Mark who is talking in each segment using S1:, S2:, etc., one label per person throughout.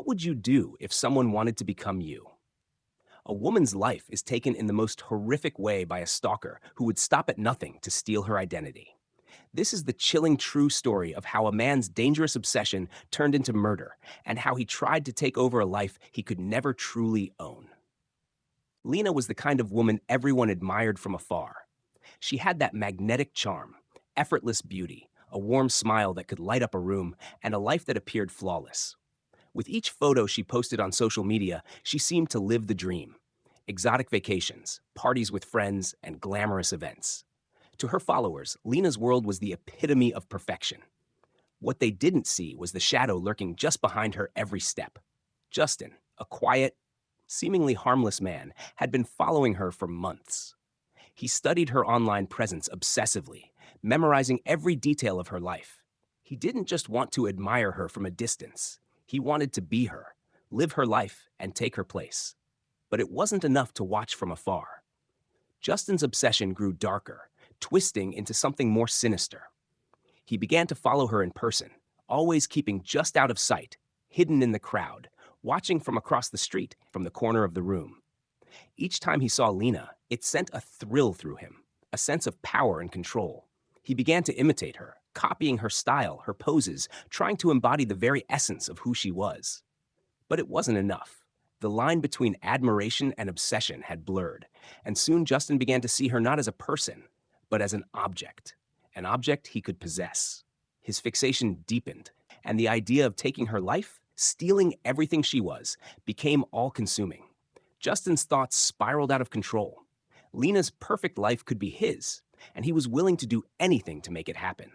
S1: would you do if someone wanted to become you? A woman's life is taken in the most horrific way by a stalker who would stop at nothing to steal her identity. This is the chilling true story of how a man's dangerous obsession turned into murder and how he tried to take over a life he could never truly own. Lena was the kind of woman everyone admired from afar. She had that magnetic charm, effortless beauty, a warm smile that could light up a room, and a life that appeared flawless. With each photo she posted on social media, she seemed to live the dream. Exotic vacations, parties with friends, and glamorous events. To her followers, Lena's world was the epitome of perfection. What they didn't see was the shadow lurking just behind her every step. Justin, a quiet, seemingly harmless man, had been following her for months. He studied her online presence obsessively, memorizing every detail of her life. He didn't just want to admire her from a distance. He wanted to be her, live her life, and take her place. But it wasn't enough to watch from afar. Justin's obsession grew darker, twisting into something more sinister. He began to follow her in person, always keeping just out of sight, hidden in the crowd, watching from across the street, from the corner of the room. Each time he saw Lena, it sent a thrill through him, a sense of power and control. He began to imitate her, copying her style, her poses, trying to embody the very essence of who she was. But it wasn't enough. The line between admiration and obsession had blurred, and soon Justin began to see her not as a person, but as an object he could possess. His fixation deepened, and the idea of taking her life, stealing everything she was, became all-consuming. Justin's thoughts spiraled out of control. Lena's perfect life could be his, and he was willing to do anything to make it happen.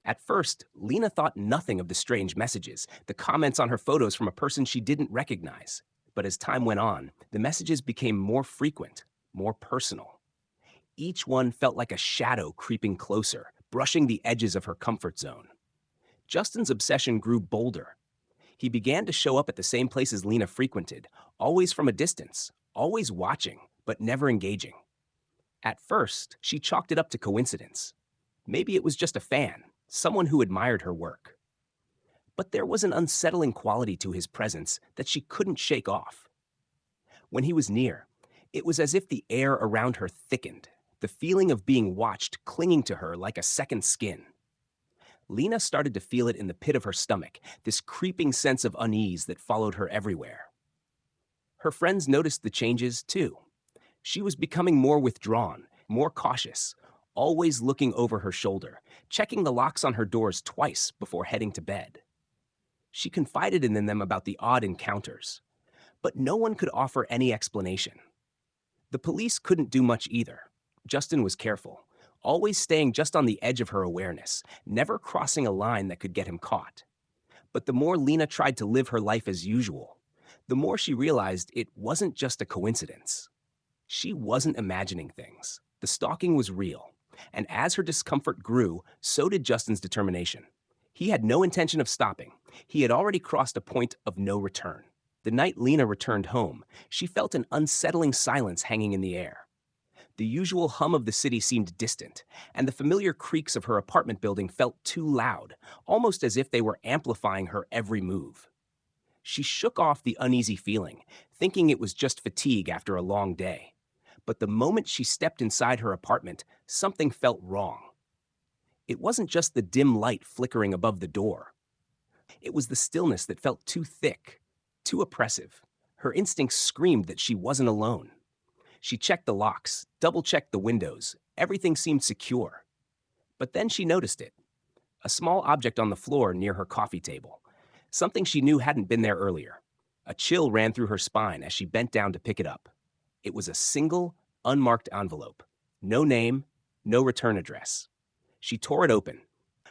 S1: At first, Lena thought nothing of the strange messages, the comments on her photos from a person she didn't recognize. But as time went on, the messages became more frequent, more personal. Each one felt like a shadow creeping closer, brushing the edges of her comfort zone. Justin's obsession grew bolder. He began to show up at the same places Lena frequented, always from a distance, always watching, but never engaging. At first, she chalked it up to coincidence. Maybe it was just a fan, someone who admired her work. But there was an unsettling quality to his presence that she couldn't shake off. When he was near, it was as if the air around her thickened, the feeling of being watched clinging to her like a second skin. Lena started to feel it in the pit of her stomach, this creeping sense of unease that followed her everywhere. Her friends noticed the changes, too. She was becoming more withdrawn, more cautious, always looking over her shoulder, checking the locks on her doors twice before heading to bed. She confided in them about the odd encounters, but no one could offer any explanation. The police couldn't do much either. Justin was careful, always staying just on the edge of her awareness, never crossing a line that could get him caught. But the more Lena tried to live her life as usual, the more she realized it wasn't just a coincidence. She wasn't imagining things. The stalking was real, and as her discomfort grew, so did Justin's determination. He had no intention of stopping. He had already crossed a point of no return. The night Lena returned home, she felt an unsettling silence hanging in the air. The usual hum of the city seemed distant, and the familiar creaks of her apartment building felt too loud, almost as if they were amplifying her every move. She shook off the uneasy feeling, thinking it was just fatigue after a long day. But the moment she stepped inside her apartment, something felt wrong. It wasn't just the dim light flickering above the door. It was the stillness that felt too thick, too oppressive. Her instincts screamed that she wasn't alone. She checked the locks, double-checked the windows. Everything seemed secure. But then she noticed it. A small object on the floor near her coffee table. Something she knew hadn't been there earlier. A chill ran through her spine as she bent down to pick it up. It was a single, unmarked envelope. No name, no return address. She tore it open,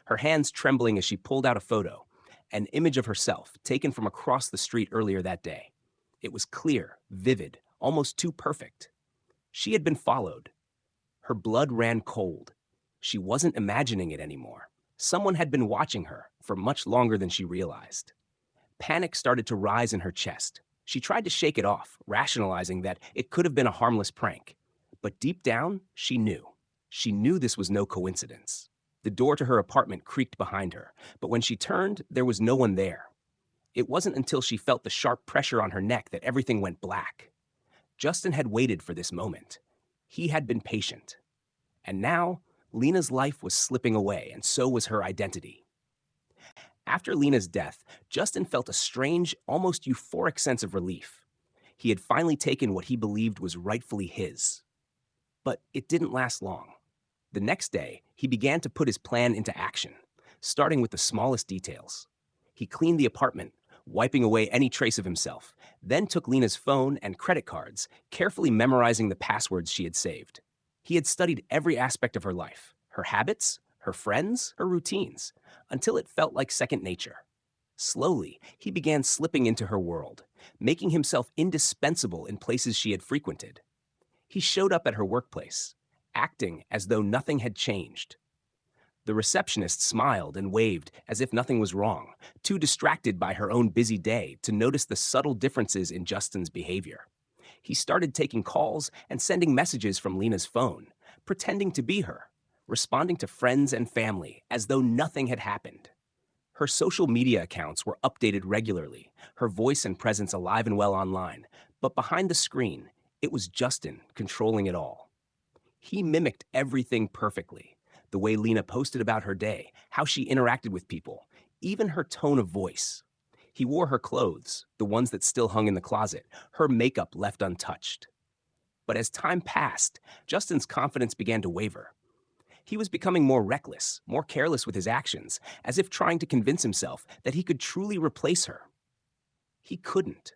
S1: her hands trembling as she pulled out a photo, an image of herself taken from across the street earlier that day. It was clear, vivid, almost too perfect. She had been followed. Her blood ran cold. She wasn't imagining it anymore. Someone had been watching her for much longer than she realized. Panic started to rise in her chest. She tried to shake it off, rationalizing that it could have been a harmless prank. But deep down, she knew. She knew this was no coincidence. The door to her apartment creaked behind her, but when she turned, there was no one there. It wasn't until she felt the sharp pressure on her neck that everything went black. Justin had waited for this moment. He had been patient. And now, Lena's life was slipping away, and so was her identity. After Lena's death, Justin felt a strange, almost euphoric sense of relief. He had finally taken what he believed was rightfully his. But it didn't last long. The next day, he began to put his plan into action, starting with the smallest details. He cleaned the apartment, wiping away any trace of himself, then took Lena's phone and credit cards, carefully memorizing the passwords she had saved. He had studied every aspect of her life, her habits, her friends, her routines, until it felt like second nature. Slowly, he began slipping into her world, making himself indispensable in places she had frequented. He showed up at her workplace, acting as though nothing had changed. The receptionist smiled and waved as if nothing was wrong, too distracted by her own busy day to notice the subtle differences in Justin's behavior. He started taking calls and sending messages from Lena's phone, pretending to be her, responding to friends and family as though nothing had happened. Her social media accounts were updated regularly, her voice and presence alive and well online, but behind the screen, it was Justin controlling it all. He mimicked everything perfectly. The way Lena posted about her day, how she interacted with people, even her tone of voice. He wore her clothes, the ones that still hung in the closet, her makeup left untouched. But as time passed, Justin's confidence began to waver. He was becoming more reckless, more careless with his actions, as if trying to convince himself that he could truly replace her. He couldn't.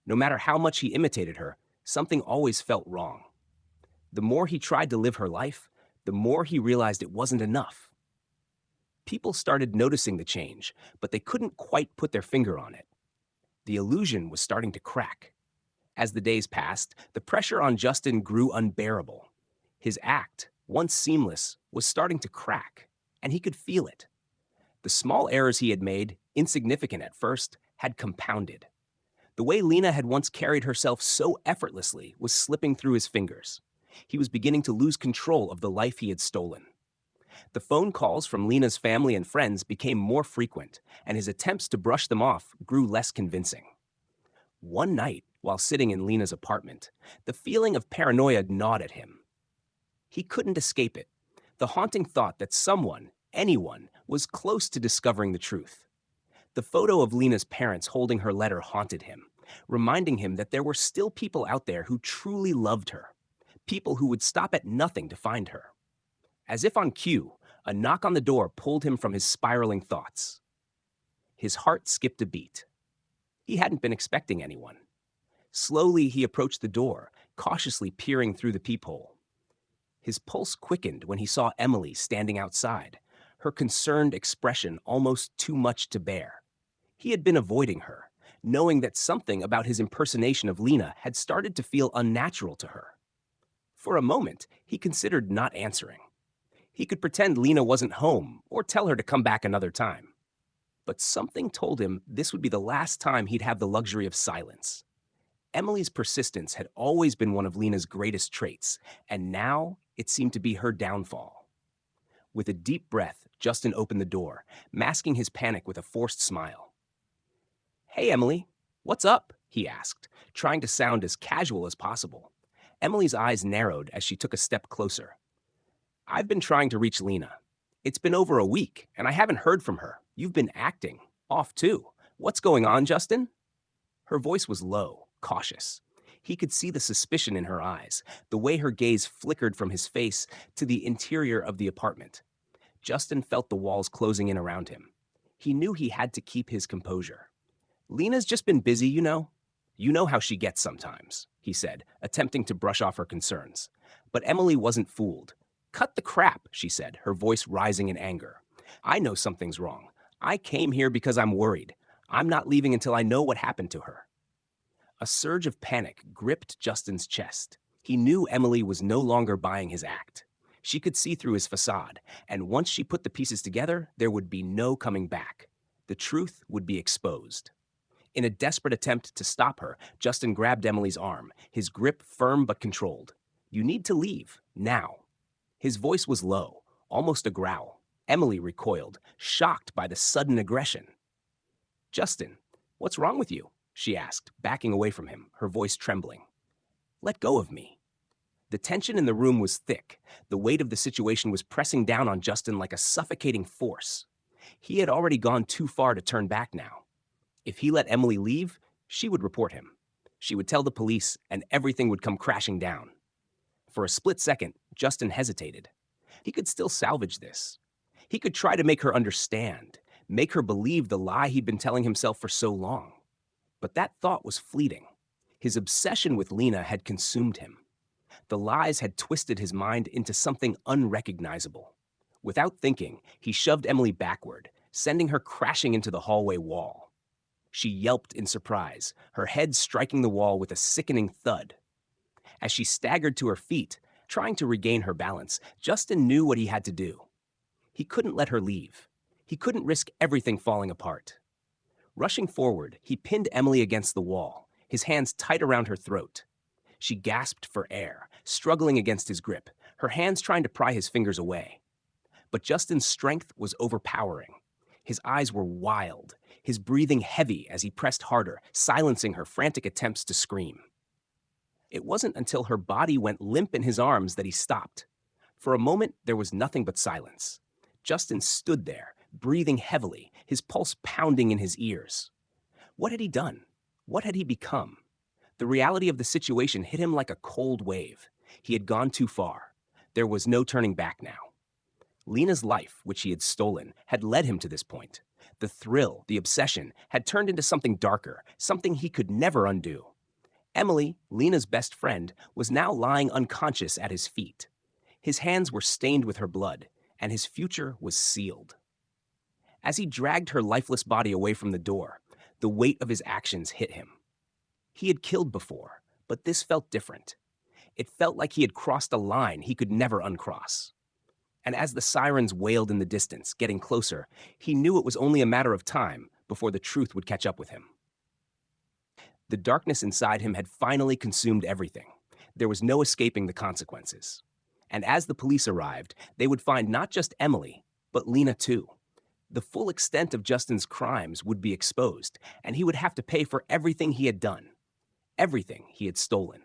S1: No matter how much he imitated her, something always felt wrong. The more he tried to live her life, the more he realized it wasn't enough. People started noticing the change, but they couldn't quite put their finger on it. The illusion was starting to crack. As the days passed, the pressure on Justin grew unbearable. His act, once seamless, was starting to crack, and he could feel it. The small errors he had made, insignificant at first, had compounded. The way Lena had once carried herself so effortlessly was slipping through his fingers. He was beginning to lose control of the life he had stolen. The phone calls from Lena's family and friends became more frequent, and his attempts to brush them off grew less convincing. One night, while sitting in Lena's apartment, the feeling of paranoia gnawed at him. He couldn't escape it, the haunting thought that someone, anyone, was close to discovering the truth. The photo of Lena's parents holding her letter haunted him, reminding him that there were still people out there who truly loved her. People who would stop at nothing to find her. As if on cue, a knock on the door pulled him from his spiraling thoughts. His heart skipped a beat. He hadn't been expecting anyone. Slowly, he approached the door, cautiously peering through the peephole. His pulse quickened when he saw Emily standing outside, her concerned expression almost too much to bear. He had been avoiding her, knowing that something about his impersonation of Lena had started to feel unnatural to her. For a moment, he considered not answering. He could pretend Lena wasn't home or tell her to come back another time. But something told him this would be the last time he'd have the luxury of silence. Emily's persistence had always been one of Lena's greatest traits, and now it seemed to be her downfall. With a deep breath, Justin opened the door, masking his panic with a forced smile. "Hey, Emily, what's up?" he asked, trying to sound as casual as possible. Emily's eyes narrowed as she took a step closer. "I've been trying to reach Lena. It's been over a week, and I haven't heard from her. You've been acting. Off, too. What's going on, Justin?" Her voice was low, cautious. He could see the suspicion in her eyes, the way her gaze flickered from his face to the interior of the apartment. Justin felt the walls closing in around him. He knew he had to keep his composure. "Lena's just been busy, you know. You know how she gets sometimes," he said, attempting to brush off her concerns. But Emily wasn't fooled. "Cut the crap," she said, her voice rising in anger. "I know something's wrong. I came here because I'm worried. I'm not leaving until I know what happened to her." A surge of panic gripped Justin's chest. He knew Emily was no longer buying his act. She could see through his facade, and once she put the pieces together, there would be no coming back. The truth would be exposed. In a desperate attempt to stop her, Justin grabbed Emily's arm, his grip firm but controlled. "You need to leave, now." His voice was low, almost a growl. Emily recoiled, shocked by the sudden aggression. "Justin, What's wrong with you? She asked, backing away from him, her voice trembling. Let go of me. The tension in the room was thick. The weight of the situation was pressing down on Justin like a suffocating force. He had already gone too far to turn back now. If he let Emily leave, she would report him. She would tell the police, and everything would come crashing down. For a split second, Justin hesitated. He could still salvage this. He could try to make her understand, make her believe the lie he'd been telling himself for so long. But that thought was fleeting. His obsession with Lena had consumed him. The lies had twisted his mind into something unrecognizable. Without thinking, he shoved Emily backward, sending her crashing into the hallway wall. She yelped in surprise, her head striking the wall with a sickening thud. As she staggered to her feet, trying to regain her balance, Justin knew what he had to do. He couldn't let her leave. He couldn't risk everything falling apart. Rushing forward, he pinned Emily against the wall, his hands tight around her throat. She gasped for air, struggling against his grip, her hands trying to pry his fingers away. But Justin's strength was overpowering. His eyes were wild, his breathing heavy as he pressed harder, silencing her frantic attempts to scream. It wasn't until her body went limp in his arms that he stopped. For a moment, there was nothing but silence. Justin stood there, breathing heavily, his pulse pounding in his ears. What had he done? What had he become? The reality of the situation hit him like a cold wave. He had gone too far. There was no turning back now. Lena's life, which he had stolen, had led him to this point. The thrill, the obsession, had turned into something darker, something he could never undo. Emily, Lena's best friend, was now lying unconscious at his feet. His hands were stained with her blood, and his future was sealed. As he dragged her lifeless body away from the door, the weight of his actions hit him. He had killed before, but this felt different. It felt like he had crossed a line he could never uncross. And as the sirens wailed in the distance, getting closer, he knew it was only a matter of time before the truth would catch up with him. The darkness inside him had finally consumed everything. There was no escaping the consequences. And as the police arrived, they would find not just Emily, but Lena too. The full extent of Justin's crimes would be exposed, and he would have to pay for everything he had done, everything he had stolen.